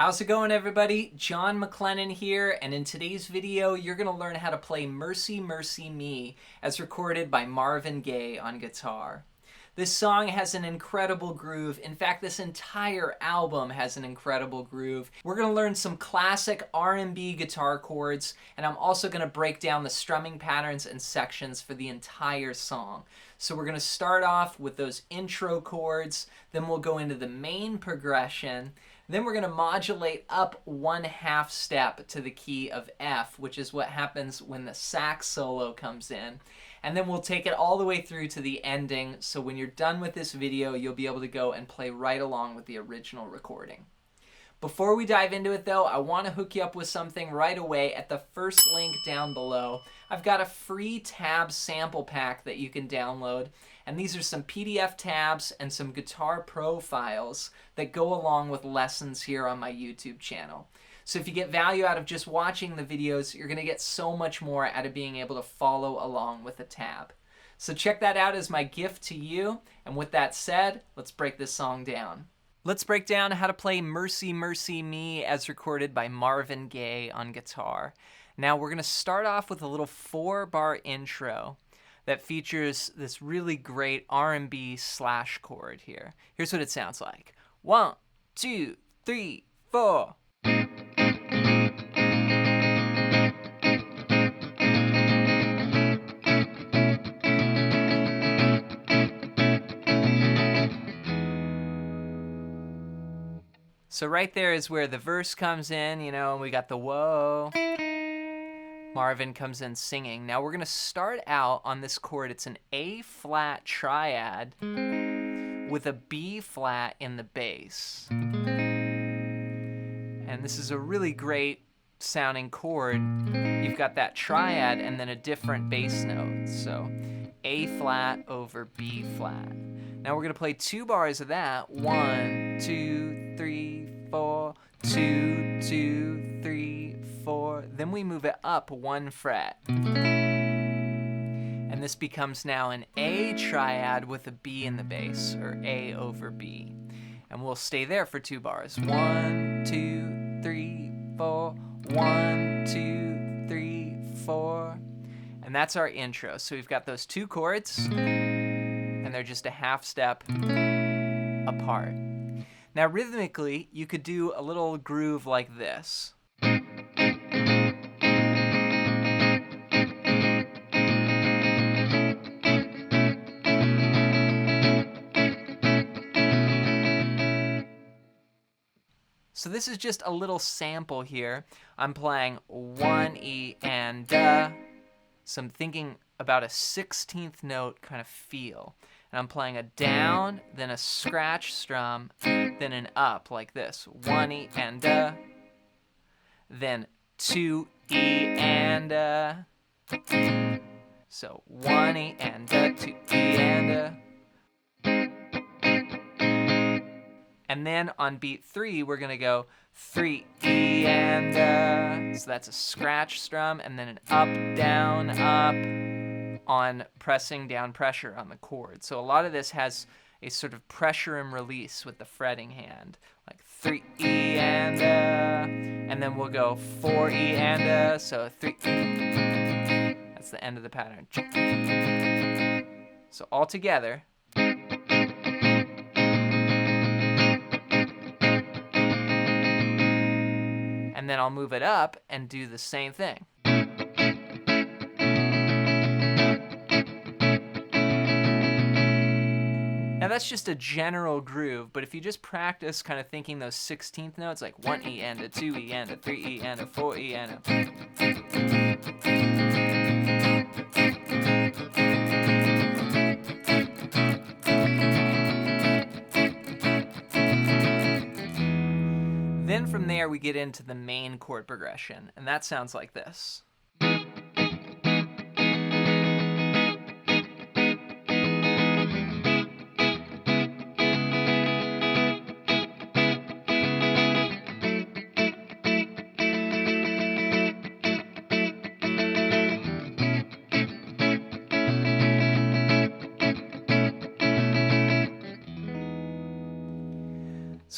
How's it going, everybody? John MacLennan here, and in today's video you're going to learn how to play Mercy Mercy Me as recorded by Marvin Gaye on guitar. This song has an incredible groove. In fact, this entire album has an incredible groove. We're going to learn some classic R&B guitar chords, and I'm also going to break down the strumming patterns and sections for the entire song. So we're going to start off with those intro chords, then we'll go into the main progression, then we're going to modulate up 1/2 step to the key of F, which is what happens when the sax solo comes in. And then we'll take it all the way through to the ending, so when you're done with this video, you'll be able to go and play right along with the original recording. Before we dive into it though, I want to hook you up with something right away at the first link down below. I've got a free tab sample pack that you can download, and these are some PDF tabs and some Guitar Pro files that go along with lessons here on my YouTube channel. So if you get value out of just watching the videos, you're going to get so much more out of being able to follow along with the tab. So check that out as my gift to you, and with that said, let's break this song down. Let's break down how to play Mercy Mercy Me as recorded by Marvin Gaye on guitar. Now we're going to start off with a little 4-bar intro that features this really great R&B slash chord here. Here's what it sounds like. 1, 2, 3, 4. So right there is where the verse comes in, you know, and we got the whoa. Marvin comes in singing. Now we're going to start out on this chord. It's an A-flat triad with a B-flat in the bass. And this is a really great sounding chord. You've got that triad and then a different bass note. So A-flat over B-flat. Now we're going to play 2 bars of that. 1, 2, 3, 4. 2, 2, 3, 4. Then we move it up 1 fret. And this becomes now an A triad with a B in the bass, or A over B. And we'll stay there for 2 bars. 1, 2, 3, 4. 1, 2, 3, 4. And that's our intro. So we've got those 2 chords, and they're just a 1/2 step apart. Now rhythmically, you could do a little groove like this. So this is just a little sample here. I'm playing 1 E and da. So I'm thinking about a 16th note kind of feel. And I'm playing a down, then a scratch strum, then an up like this. 1 E and da. Then 2 E and da. So 1 E and da, 2 E and da. And then on beat 3, we're going to go 3 E and da. So that's a scratch strum, and then an up, down, up on pressing down pressure on the chord. So a lot of this has a sort of pressure and release with the fretting hand. Like 3 E and da. And then we'll go 4 E and da. So 3 E. That's the end of the pattern. So all together. And then I'll move it up and do the same thing. Now that's just a general groove, but if you just practice kind of thinking those 16th notes, like 1 E and a 2 E and a 3 E and a 4 E and a... Then from there we get into the main chord progression, and that sounds like this.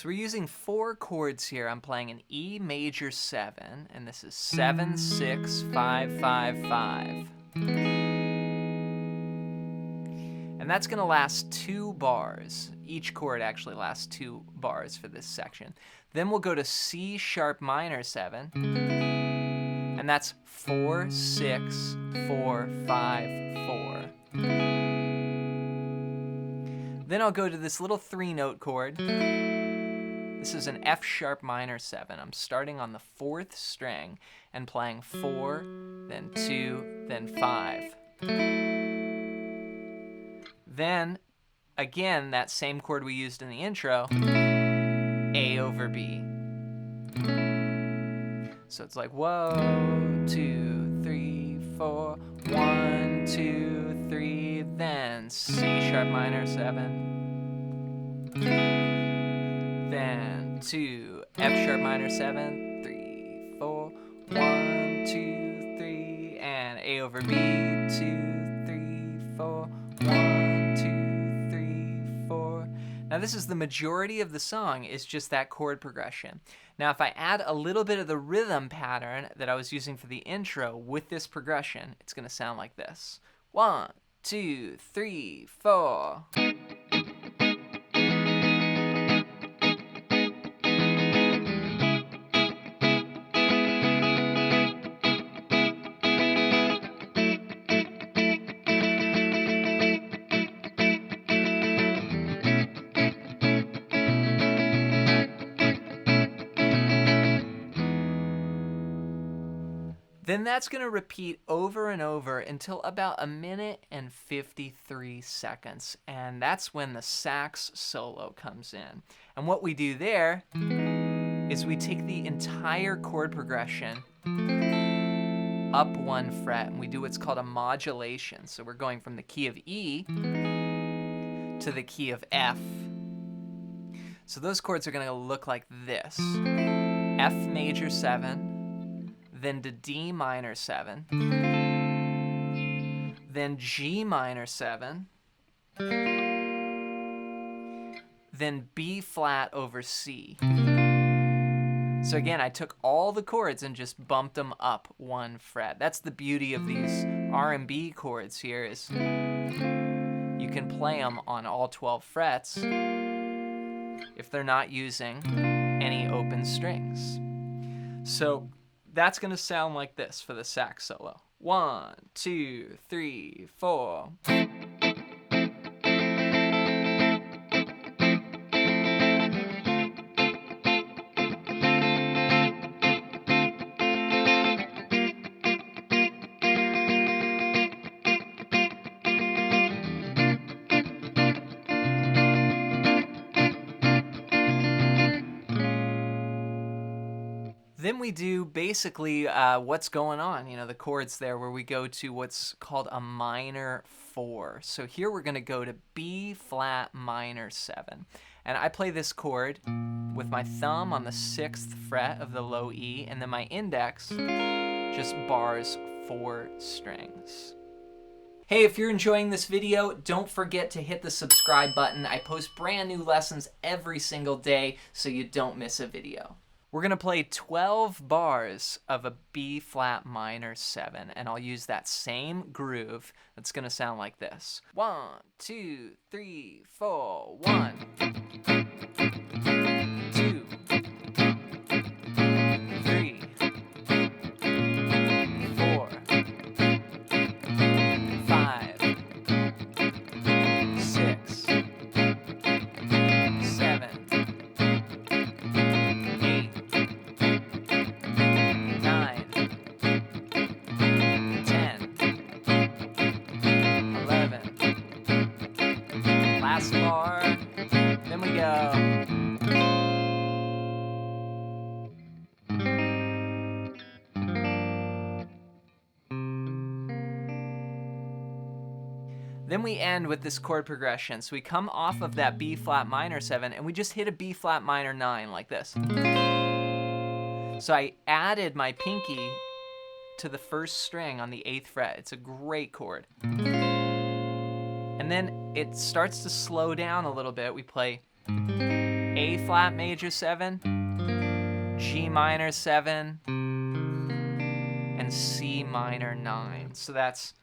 So we're using 4 chords here. I'm playing an E major 7, and this is 7, 6, 5, 5, 5. And that's going to last 2 bars. Each chord actually lasts 2 bars for this section. Then we'll go to C sharp minor 7, and that's 4, 6, 4, 5, 4. Then I'll go to this little 3-note chord. This is an F sharp minor 7. I'm starting on the 4th string and playing 4, then 2, then 5. Then, again, that same chord we used in the intro, A over B. So it's like, whoa, 2, 3, 4, 1, 2, 3, then C sharp minor 7, then 2, F sharp minor 7, 3, 4, 1, 2, 3, and A over B, 2, 3, 4, 1, 2, 3, 4. Now this is the majority of the song, is just that chord progression. Now if I add a little bit of the rhythm pattern that I was using for the intro with this progression, it's going to sound like this. 1, 2, 3, 4. Then that's going to repeat over and over until about 1 minute and 53 seconds. And that's when the sax solo comes in. And what we do there is we take the entire chord progression up 1 fret, and we do what's called a modulation. So we're going from the key of E to the key of F. So those chords are going to look like this. F major 7. Then to D minor 7, then G minor 7, then B flat over C. So again, I took all the chords and just bumped them up 1 fret. That's the beauty of these R&B chords here, is you can play them on all 12 frets if they're not using any open strings. So that's going to sound like this for the sax solo. 1, 2, 3, 4. Then we do basically what's going on, the chords there, where we go to what's called a minor 4. So here we're going to go to B flat minor 7. And I play this chord with my thumb on the 6th fret of the low E, and then my index just bars 4 strings. Hey, if you're enjoying this video, don't forget to hit the subscribe button. I post brand new lessons every single day, so you don't miss a video. We're going to play 12 bars of a B flat minor 7, and I'll use that same groove that's going to sound like this. 1, 2, 3, 4, 1, 2, 3, 4, 5, 6, 7, 8, 9, 10, 11. Last bar. Then we go. Then we end with this chord progression. So we come off of that B flat minor 7 and we just hit a B flat minor 9 like this. So I added my pinky to the first string on the 8th fret. It's a great chord. And then it starts to slow down a little bit. We play A A flat major 7, G minor 7, and C minor 9. So that's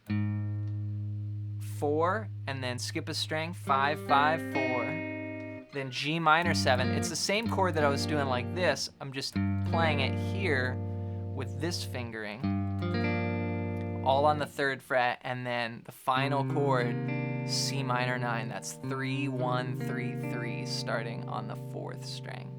4, and then skip a string, 5, 5, 4. Then G minor 7. It's the same chord that I was doing like this. I'm just playing it here with this fingering, all on the 3rd fret, and then the final chord, C minor 9. That's 3, 1, 3, 3, starting on the 4th string.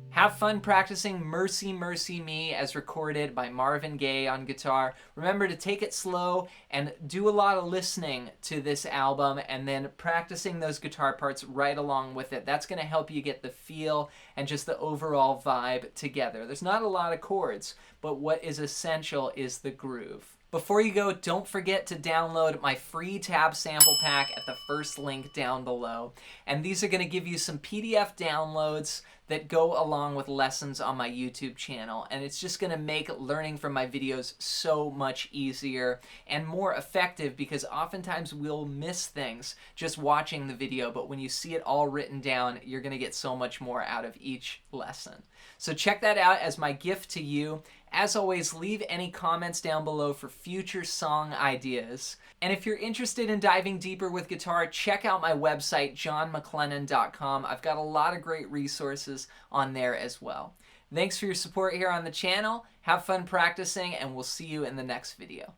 Have fun practicing Mercy, Mercy Me as recorded by Marvin Gaye on guitar. Remember to take it slow and do a lot of listening to this album and then practicing those guitar parts right along with it. That's going to help you get the feel and just the overall vibe together. There's not a lot of chords, but what is essential is the groove. Before you go, don't forget to download my free tab sample pack at the first link down below. And these are going to give you some PDF downloads that go along with lessons on my YouTube channel. And it's just going to make learning from my videos so much easier and more effective, because oftentimes we'll miss things just watching the video, but when you see it all written down, you're going to get so much more out of each lesson. So check that out as my gift to you. As always, leave any comments down below for future song ideas. And if you're interested in diving deeper with guitar, check out my website, johnmaclennan.com. I've got a lot of great resources on there as well. Thanks for your support here on the channel. Have fun practicing, and we'll see you in the next video.